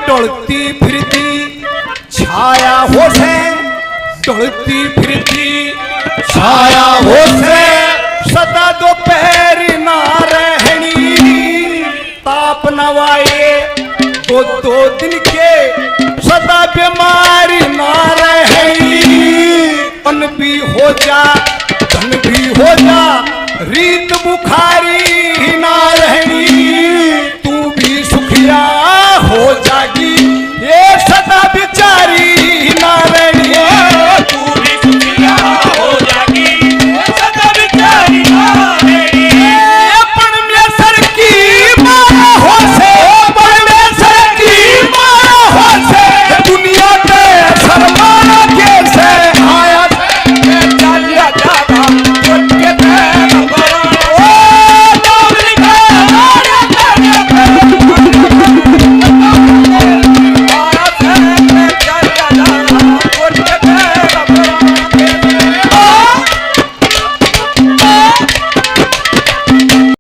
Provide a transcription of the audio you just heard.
डोलती फिरती छाया हो से, डोलती फिरती छाया हो से, सदा दोपहर ना रहनी, ताप नवाए दो दिन के, सदा बीमारी ना रहनी, अन्न भी हो जा धन भी हो जा, रीत बुखारी